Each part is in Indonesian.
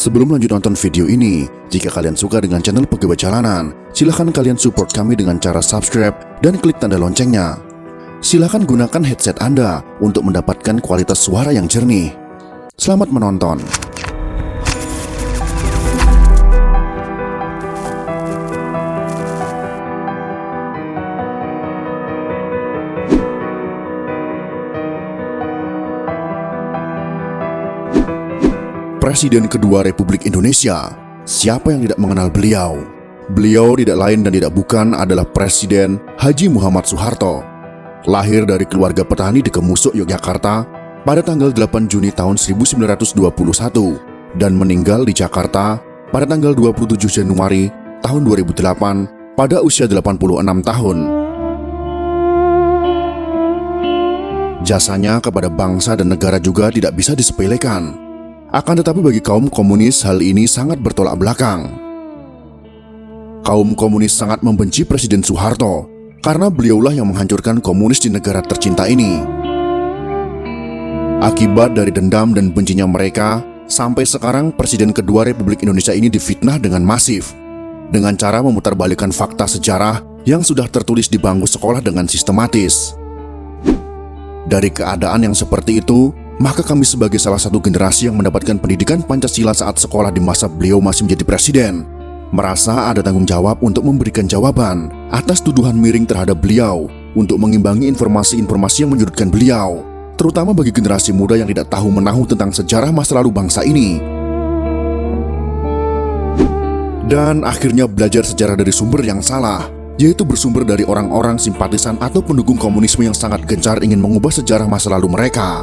Sebelum lanjut nonton video ini, jika kalian suka dengan channel Pegawai Jalanan, silahkan kalian support kami dengan cara subscribe dan klik tanda loncengnya. Silahkan gunakan headset Anda untuk mendapatkan kualitas suara yang jernih. Selamat menonton. Presiden kedua Republik Indonesia, siapa yang tidak mengenal beliau? Beliau tidak lain dan tidak bukan adalah Presiden Haji Muhammad Soeharto. Lahir dari keluarga petani di Kemusuk, Yogyakarta pada tanggal 8 Juni tahun 1921 dan meninggal di Jakarta pada tanggal 27 Januari tahun 2008 pada usia 86 tahun. Jasanya kepada bangsa dan negara juga tidak bisa disepelekan. Akan tetapi bagi kaum komunis hal ini sangat bertolak belakang. Kaum komunis sangat membenci Presiden Soeharto karena beliaulah yang menghancurkan komunis di negara tercinta ini. Akibat dari dendam dan bencinya mereka, sampai sekarang Presiden kedua Republik Indonesia ini difitnah dengan masif, dengan cara memutarbalikkan fakta sejarah yang sudah tertulis di bangku sekolah dengan sistematis. Dari keadaan yang seperti itu, maka kami sebagai salah satu generasi yang mendapatkan pendidikan Pancasila saat sekolah di masa beliau masih menjadi presiden, merasa ada tanggung jawab untuk memberikan jawaban atas tuduhan miring terhadap beliau untuk mengimbangi informasi-informasi yang menyudutkan beliau, terutama bagi generasi muda yang tidak tahu menahu tentang sejarah masa lalu bangsa ini. Dan akhirnya belajar sejarah dari sumber yang salah, yaitu bersumber dari orang-orang simpatisan atau pendukung komunisme yang sangat gencar ingin mengubah sejarah masa lalu mereka.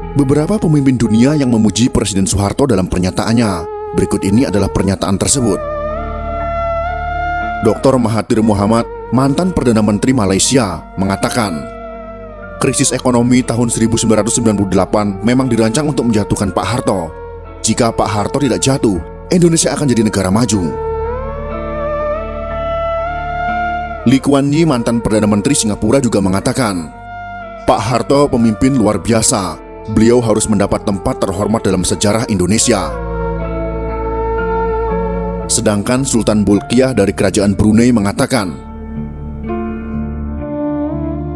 Beberapa pemimpin dunia yang memuji Presiden Soeharto dalam pernyataannya. Berikut ini adalah pernyataan tersebut. Dr. Mahathir Mohamad, mantan Perdana Menteri Malaysia, mengatakan, krisis ekonomi tahun 1998 memang dirancang untuk menjatuhkan Pak Harto. Jika Pak Harto tidak jatuh, Indonesia akan jadi negara maju. Lee Kuan Yew, mantan Perdana Menteri Singapura, juga mengatakan, Pak Harto pemimpin luar biasa. Beliau harus mendapat tempat terhormat dalam sejarah Indonesia. Sedangkan Sultan Bolkiah dari Kerajaan Brunei mengatakan,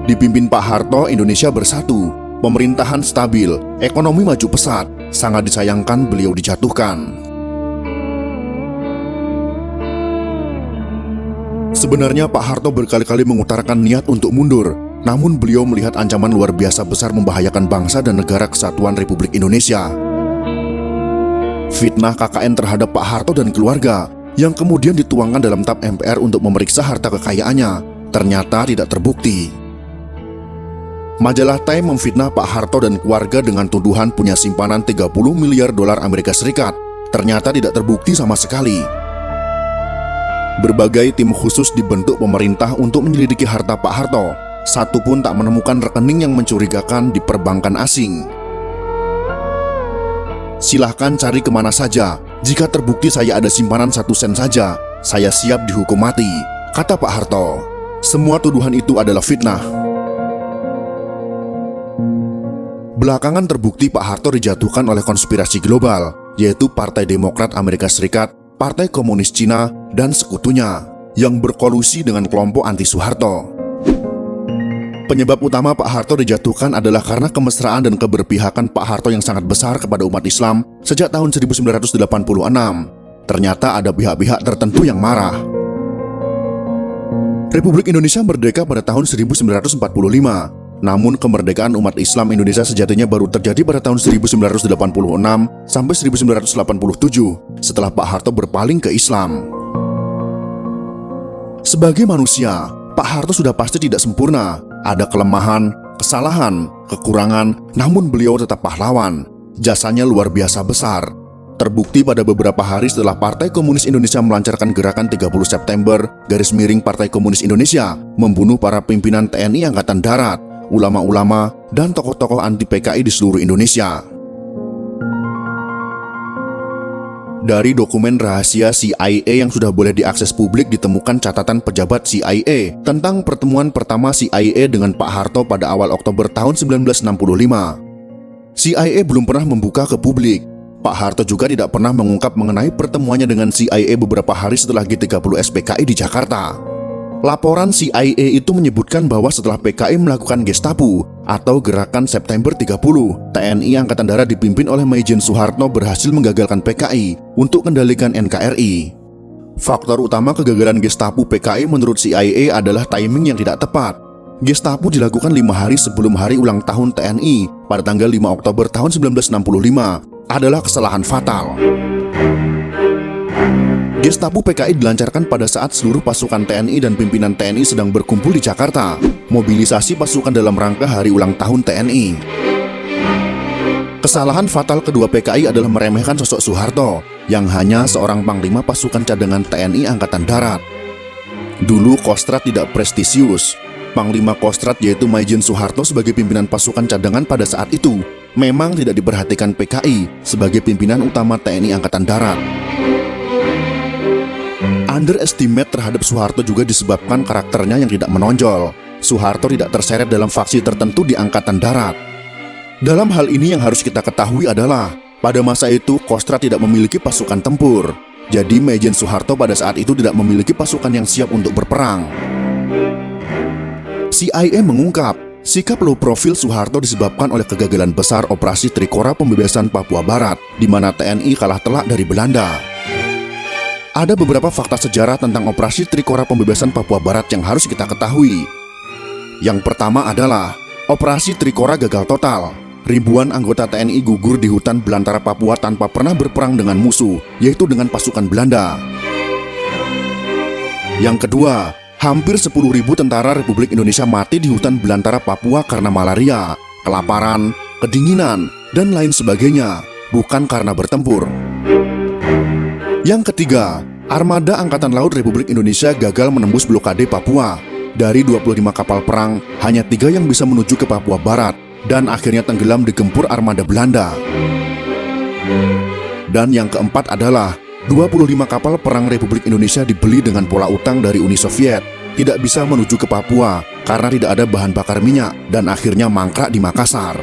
dipimpin Pak Harto, Indonesia bersatu, pemerintahan stabil, ekonomi maju pesat, sangat disayangkan beliau dijatuhkan. Sebenarnya Pak Harto berkali-kali mengutarakan niat untuk mundur, namun beliau melihat ancaman luar biasa besar membahayakan bangsa dan negara kesatuan Republik Indonesia. Fitnah KKN terhadap Pak Harto dan keluarga yang kemudian dituangkan dalam TAP MPR untuk memeriksa harta kekayaannya ternyata tidak terbukti. Majalah Time memfitnah Pak Harto dan keluarga dengan tuduhan punya simpanan 30 miliar dolar Amerika Serikat. Ternyata tidak terbukti sama sekali. Berbagai tim khusus dibentuk pemerintah untuk menyelidiki harta Pak Harto. Satu pun tak menemukan rekening yang mencurigakan di perbankan asing. Silahkan cari kemana saja. Jika terbukti saya ada simpanan 1 sen saja, saya siap dihukum mati, kata Pak Harto. Semua tuduhan itu adalah fitnah. Belakangan terbukti Pak Harto dijatuhkan oleh konspirasi global, yaitu Partai Demokrat Amerika Serikat, Partai Komunis Cina, dan sekutunya, yang berkolusi dengan kelompok anti-Soeharto. Penyebab utama Pak Harto dijatuhkan adalah karena kemesraan dan keberpihakan Pak Harto yang sangat besar kepada umat Islam sejak tahun 1986. Ternyata ada pihak-pihak tertentu yang marah. Republik Indonesia merdeka pada tahun 1945. Namun kemerdekaan umat Islam Indonesia sejatinya baru terjadi pada tahun 1986 sampai 1987 setelah Pak Harto berpaling ke Islam. Sebagai manusia, Pak Harto sudah pasti tidak sempurna. Ada kelemahan, kesalahan, kekurangan, namun beliau tetap pahlawan. Jasanya luar biasa besar. Terbukti pada beberapa hari setelah Partai Komunis Indonesia melancarkan gerakan 30 September, Partai Komunis Indonesia, membunuh para pimpinan TNI Angkatan Darat, ulama-ulama, dan tokoh-tokoh anti PKI di seluruh Indonesia. Dari dokumen rahasia CIA yang sudah boleh diakses publik ditemukan catatan pejabat CIA tentang pertemuan pertama CIA dengan Pak Harto pada awal Oktober tahun 1965. CIA belum pernah membuka ke publik. Pak Harto juga tidak pernah mengungkap mengenai pertemuannya dengan CIA beberapa hari setelah G30 SPKI di Jakarta. Laporan CIA itu menyebutkan bahwa setelah PKI melakukan Gestapo atau Gerakan September 30, TNI Angkatan Darat dipimpin oleh Maijen Soeharto berhasil menggagalkan PKI untuk kendalikan NKRI. Faktor utama kegagalan Gestapo PKI menurut CIA adalah timing yang tidak tepat. Gestapo dilakukan 5 hari sebelum hari ulang tahun TNI pada tanggal 5 Oktober tahun 1965 adalah kesalahan fatal. Gestapo PKI dilancarkan pada saat seluruh pasukan TNI dan pimpinan TNI sedang berkumpul di Jakarta, mobilisasi pasukan dalam rangka hari ulang tahun TNI. Kesalahan fatal kedua PKI adalah meremehkan sosok Soeharto, yang hanya seorang panglima pasukan cadangan TNI Angkatan Darat. Dulu Kostrad tidak prestisius. Panglima Kostrad yaitu Maijen Soeharto sebagai pimpinan pasukan cadangan pada saat itu memang tidak diperhatikan PKI sebagai pimpinan utama TNI Angkatan Darat. Underestimate terhadap Soeharto juga disebabkan karakternya yang tidak menonjol. Soeharto tidak terseret dalam faksi tertentu di Angkatan Darat. Dalam hal ini yang harus kita ketahui adalah, pada masa itu Kostrad tidak memiliki pasukan tempur. Jadi Maijen Soeharto pada saat itu tidak memiliki pasukan yang siap untuk berperang. CIA mengungkap, sikap low profil Soeharto disebabkan oleh kegagalan besar operasi Trikora pembebasan Papua Barat, di mana TNI kalah telak dari Belanda. Ada beberapa fakta sejarah tentang operasi Trikora pembebasan Papua Barat yang harus kita ketahui. Yang pertama adalah, operasi Trikora gagal total. Ribuan anggota TNI gugur di hutan belantara Papua tanpa pernah berperang dengan musuh, yaitu dengan pasukan Belanda. Yang kedua, hampir 10.000 tentara Republik Indonesia mati di hutan belantara Papua karena malaria, kelaparan, kedinginan, dan lain sebagainya, bukan karena bertempur. Yang ketiga, armada Angkatan Laut Republik Indonesia gagal menembus blokade Papua. Dari 25 kapal perang, hanya 3 yang bisa menuju ke Papua Barat, dan akhirnya tenggelam di gempur armada Belanda. Dan yang keempat adalah, 25 kapal perang Republik Indonesia dibeli dengan pola utang dari Uni Soviet, tidak bisa menuju ke Papua karena tidak ada bahan bakar minyak, dan akhirnya mangkrak di Makassar.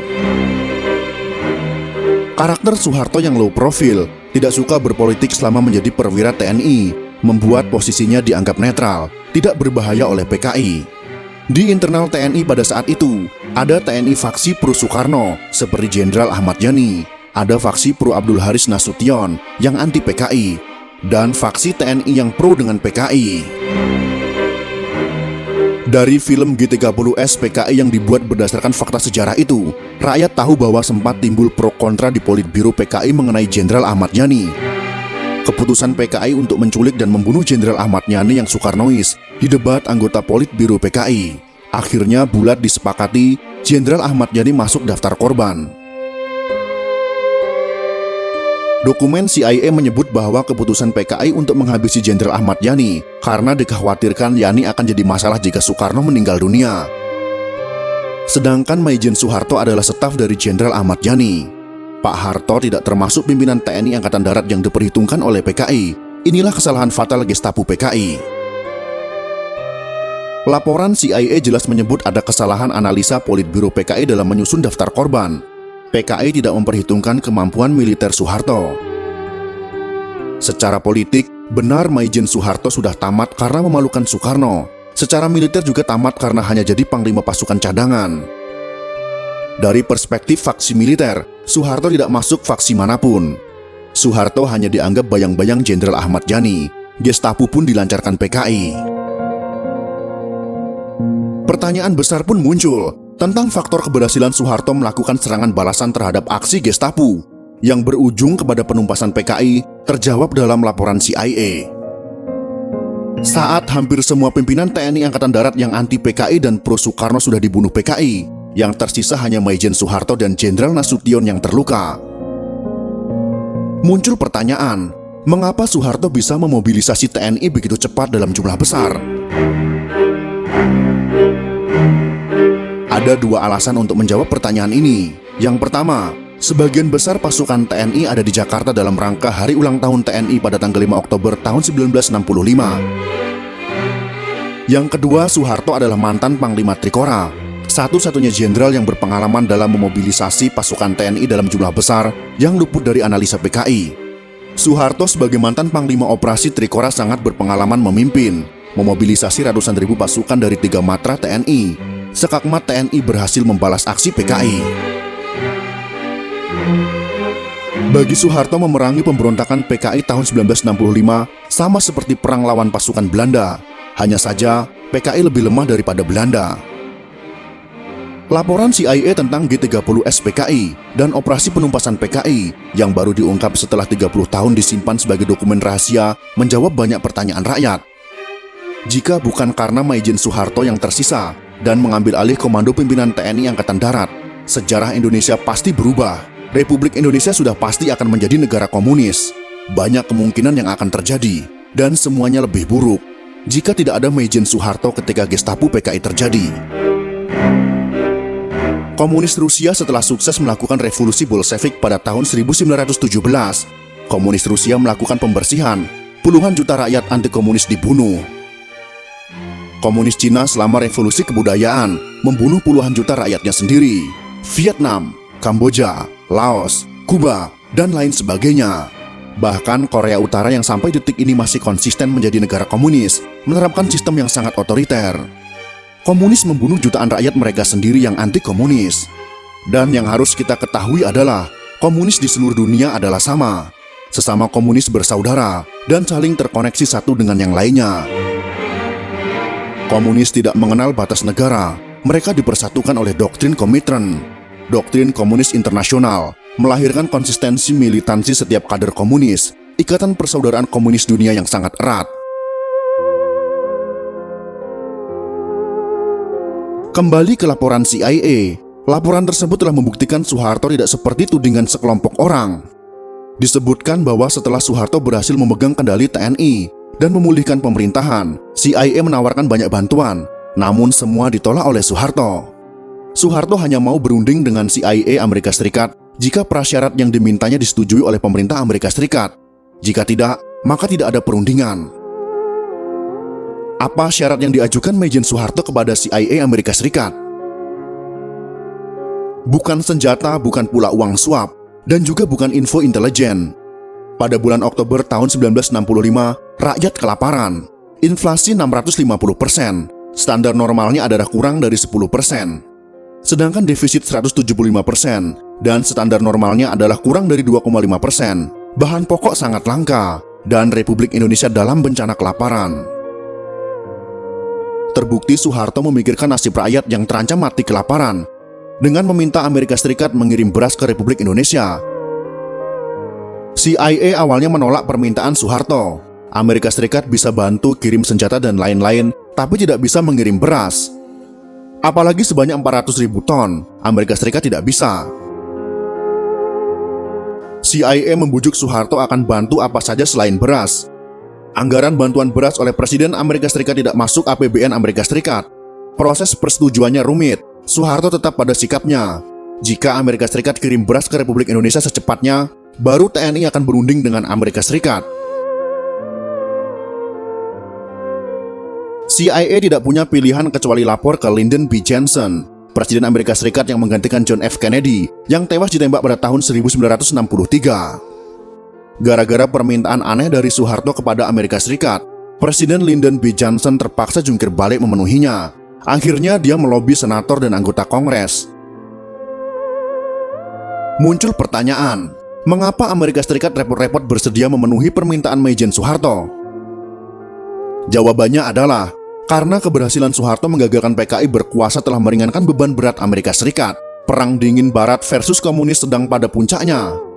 Karakter Soeharto yang low profil, tidak suka berpolitik selama menjadi perwira TNI, membuat posisinya dianggap netral, tidak berbahaya oleh PKI. Di internal TNI pada saat itu, ada TNI faksi pro Soekarno, seperti Jenderal Ahmad Yani, ada faksi pro Abdul Haris Nasution yang anti PKI, dan faksi TNI yang pro dengan PKI. Dari film G30S PKI yang dibuat berdasarkan fakta sejarah itu, rakyat tahu bahwa sempat timbul pro kontra di Politbiro PKI mengenai Jenderal Ahmad Yani. Keputusan PKI untuk menculik dan membunuh Jenderal Ahmad Yani yang Soekarnois didebat anggota Politbiro PKI. Akhirnya bulat disepakati Jenderal Ahmad Yani masuk daftar korban. Dokumen CIA menyebut bahwa keputusan PKI untuk menghabisi Jenderal Ahmad Yani karena dikhawatirkan Yani akan jadi masalah jika Soekarno meninggal dunia. Sedangkan Maijen Soeharto adalah staf dari Jenderal Ahmad Yani. Pak Harto tidak termasuk pimpinan TNI Angkatan Darat yang diperhitungkan oleh PKI. Inilah kesalahan fatal Gestapo PKI. Laporan CIA jelas menyebut ada kesalahan analisa Politbiro PKI dalam menyusun daftar korban. PKI tidak memperhitungkan kemampuan militer Soeharto. Secara politik, benar Maijen Soeharto sudah tamat karena memalukan Soekarno. Secara militer juga tamat karena hanya jadi panglima pasukan cadangan. Dari perspektif faksi militer, Soeharto tidak masuk faksi manapun. Soeharto hanya dianggap bayang-bayang Jenderal Ahmad Yani. Gestapo pun dilancarkan PKI. Pertanyaan besar pun muncul tentang faktor keberhasilan Soeharto melakukan serangan balasan terhadap aksi Gestapo yang berujung kepada penumpasan PKI terjawab dalam laporan CIA. Saat hampir semua pimpinan TNI Angkatan Darat yang anti PKI dan pro Soekarno sudah dibunuh PKI, yang tersisa hanya Maijen Soeharto dan Jenderal Nasution yang terluka. Muncul pertanyaan, mengapa Soeharto bisa memobilisasi TNI begitu cepat dalam jumlah besar? Ada 2 alasan untuk menjawab pertanyaan ini. Yang pertama, sebagian besar pasukan TNI ada di Jakarta dalam rangka hari ulang tahun TNI pada tanggal 5 Oktober tahun 1965. Yang kedua, Soeharto adalah mantan Panglima Trikora. satu-satunya jenderal yang berpengalaman dalam memobilisasi pasukan TNI dalam jumlah besar yang luput dari analisa PKI. Soeharto sebagai mantan Panglima Operasi Trikora sangat berpengalaman memimpin, memobilisasi ratusan ribu pasukan dari 3 matra TNI. Sekakmat TNI berhasil membalas aksi PKI. Bagi Soeharto, memerangi pemberontakan PKI tahun 1965 sama seperti perang lawan pasukan Belanda. Hanya saja, PKI lebih lemah daripada Belanda. Laporan CIA tentang G30S PKI dan operasi penumpasan PKI yang baru diungkap setelah 30 tahun disimpan sebagai dokumen rahasia menjawab banyak pertanyaan rakyat. Jika bukan karena Maijen Soeharto yang tersisa dan mengambil alih komando pimpinan TNI Angkatan Darat, sejarah Indonesia pasti berubah. Republik Indonesia sudah pasti akan menjadi negara komunis. Banyak kemungkinan yang akan terjadi, dan semuanya lebih buruk jika tidak ada Maijen Soeharto ketika Gestapo PKI terjadi. Komunis Rusia setelah sukses melakukan revolusi Bolshevik pada tahun 1917, komunis Rusia melakukan pembersihan, puluhan juta rakyat anti-komunis dibunuh. Komunis Cina selama revolusi kebudayaan membunuh puluhan juta rakyatnya sendiri. Vietnam, Kamboja, Laos, Kuba, dan lain sebagainya. Bahkan Korea Utara yang sampai detik ini masih konsisten menjadi negara komunis, menerapkan sistem yang sangat otoriter. Komunis membunuh jutaan rakyat mereka sendiri yang anti-komunis. Dan yang harus kita ketahui adalah, komunis di seluruh dunia adalah sama. Sesama komunis bersaudara, dan saling terkoneksi satu dengan yang lainnya. Komunis tidak mengenal batas negara, mereka dipersatukan oleh doktrin Komintern. Doktrin komunis internasional melahirkan konsistensi militansi setiap kader komunis, ikatan persaudaraan komunis dunia yang sangat erat. Kembali ke laporan CIA, laporan tersebut telah membuktikan Soeharto tidak seperti tudingan sekelompok orang. Disebutkan bahwa setelah Soeharto berhasil memegang kendali TNI dan memulihkan pemerintahan, CIA menawarkan banyak bantuan, namun semua ditolak oleh Soeharto. Soeharto hanya mau berunding dengan CIA Amerika Serikat jika prasyarat yang dimintanya disetujui oleh pemerintah Amerika Serikat. Jika tidak, maka tidak ada perundingan. Apa syarat yang diajukan Maijen Soeharto kepada CIA Amerika Serikat? Bukan senjata, bukan pula uang suap, dan juga bukan info intelijen. Pada bulan Oktober tahun 1965, rakyat kelaparan. Inflasi 650%, standar normalnya adalah kurang dari 10%. Sedangkan defisit 175%, dan standar normalnya adalah kurang dari 2,5%. Bahan pokok sangat langka, dan Republik Indonesia dalam bencana kelaparan. Terbukti Soeharto memikirkan nasib rakyat yang terancam mati kelaparan dengan meminta Amerika Serikat mengirim beras ke Republik Indonesia. CIA awalnya menolak permintaan Soeharto. Amerika Serikat bisa bantu kirim senjata dan lain-lain, tapi tidak bisa mengirim beras. Apalagi sebanyak 400.000 ton, Amerika Serikat tidak bisa. CIA membujuk Soeharto akan bantu apa saja selain beras. Anggaran bantuan beras oleh Presiden Amerika Serikat tidak masuk APBN Amerika Serikat. Proses persetujuannya rumit. Soeharto tetap pada sikapnya. Jika Amerika Serikat kirim beras ke Republik Indonesia secepatnya, baru TNI akan berunding dengan Amerika Serikat. CIA tidak punya pilihan kecuali lapor ke Lyndon B. Johnson, Presiden Amerika Serikat yang menggantikan John F. Kennedy, yang tewas ditembak pada tahun 1963. Gara-gara permintaan aneh dari Soeharto kepada Amerika Serikat, Presiden Lyndon B. Johnson terpaksa jungkir balik memenuhinya. Akhirnya dia melobi senator dan anggota Kongres. Muncul pertanyaan, mengapa Amerika Serikat repot-repot bersedia memenuhi permintaan Maijen Soeharto? Jawabannya adalah, karena keberhasilan Soeharto menggagalkan PKI berkuasa telah meringankan beban berat Amerika Serikat. Perang dingin Barat versus komunis sedang pada puncaknya.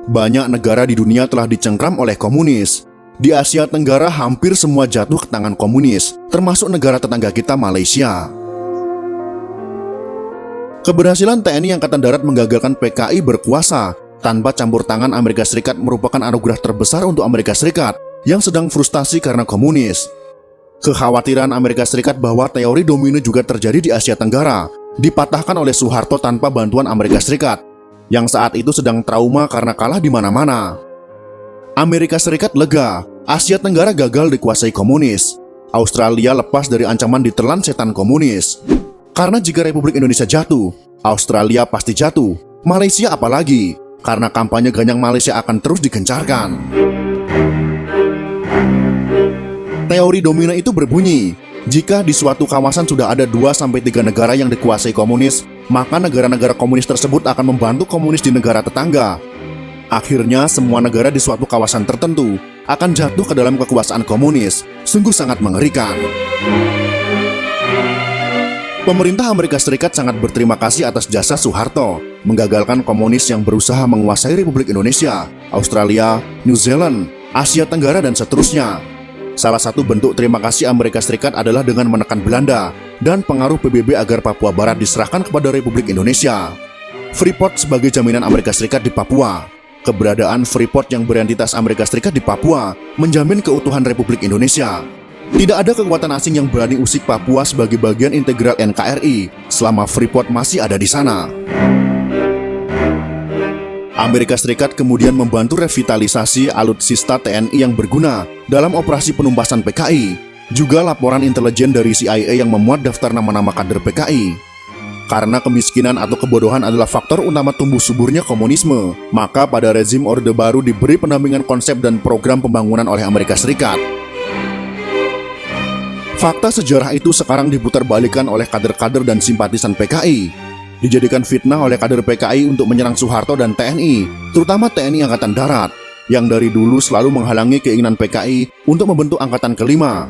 Banyak negara di dunia telah dicengkram oleh komunis. Di Asia Tenggara hampir semua jatuh ke tangan komunis, termasuk negara tetangga kita Malaysia. Keberhasilan TNI Angkatan Darat menggagalkan PKI berkuasa tanpa campur tangan Amerika Serikat merupakan anugerah terbesar untuk Amerika Serikat yang sedang frustasi karena komunis. Kekhawatiran Amerika Serikat bahwa teori domino juga terjadi di Asia Tenggara dipatahkan oleh Soeharto tanpa bantuan Amerika Serikat, yang saat itu sedang trauma karena kalah di mana-mana. Amerika Serikat lega, Asia Tenggara gagal dikuasai komunis. Australia lepas dari ancaman ditelan setan komunis. Karena jika Republik Indonesia jatuh, Australia pasti jatuh, Malaysia apalagi, karena kampanye ganyang Malaysia akan terus digencarkan. Teori domino itu berbunyi, jika di suatu kawasan sudah ada 2-3 negara yang dikuasai komunis, maka negara-negara komunis tersebut akan membantu komunis di negara tetangga. Akhirnya semua negara di suatu kawasan tertentu akan jatuh ke dalam kekuasaan komunis. Sungguh sangat mengerikan. Pemerintah Amerika Serikat sangat berterima kasih atas jasa Soeharto menggagalkan komunis yang berusaha menguasai Republik Indonesia, Australia, New Zealand, Asia Tenggara, dan seterusnya. Salah satu bentuk terima kasih Amerika Serikat adalah dengan menekan Belanda dan pengaruh PBB agar Papua Barat diserahkan kepada Republik Indonesia. Freeport sebagai jaminan Amerika Serikat di Papua. Keberadaan Freeport yang berentitas Amerika Serikat di Papua menjamin keutuhan Republik Indonesia. Tidak ada kekuatan asing yang berani usik Papua sebagai bagian integral NKRI selama Freeport masih ada di sana. Amerika Serikat kemudian membantu revitalisasi alutsista TNI yang berguna dalam operasi penumpasan PKI, juga laporan intelijen dari CIA yang memuat daftar nama-nama kader PKI. Karena kemiskinan atau kebodohan adalah faktor utama tumbuh suburnya komunisme, maka pada rezim Orde Baru diberi pendampingan konsep dan program pembangunan oleh Amerika Serikat. Fakta sejarah itu sekarang diputarbalikkan oleh kader-kader dan simpatisan PKI. Dijadikan fitnah oleh kader PKI untuk menyerang Soeharto dan TNI, terutama TNI Angkatan Darat, yang dari dulu selalu menghalangi keinginan PKI untuk membentuk Angkatan Kelima.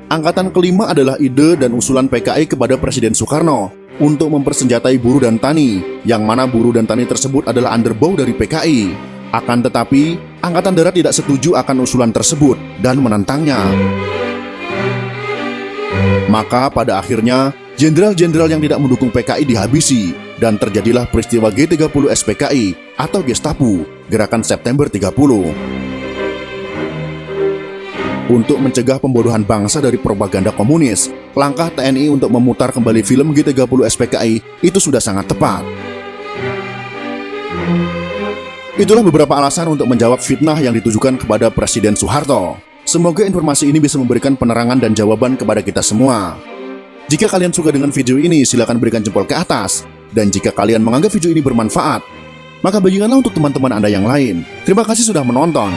Angkatan Kelima adalah ide dan usulan PKI kepada Presiden Soekarno untuk mempersenjatai buruh dan tani, yang mana buruh dan tani tersebut adalah underbow dari PKI. Akan tetapi, Angkatan Darat tidak setuju akan usulan tersebut dan menentangnya. Maka pada akhirnya, jenderal-jenderal yang tidak mendukung PKI dihabisi, dan terjadilah peristiwa G30 SPKI atau Gestapo, Gerakan September 30. Untuk mencegah pembodohan bangsa dari propaganda komunis, langkah TNI untuk memutar kembali film G30 SPKI itu sudah sangat tepat. Itulah beberapa alasan untuk menjawab fitnah yang ditujukan kepada Presiden Soeharto. Semoga informasi ini bisa memberikan penerangan dan jawaban kepada kita semua. Jika kalian suka dengan video ini, silakan berikan jempol ke atas. Dan jika kalian menganggap video ini bermanfaat, maka bagikanlah untuk teman-teman Anda yang lain. Terima kasih sudah menonton.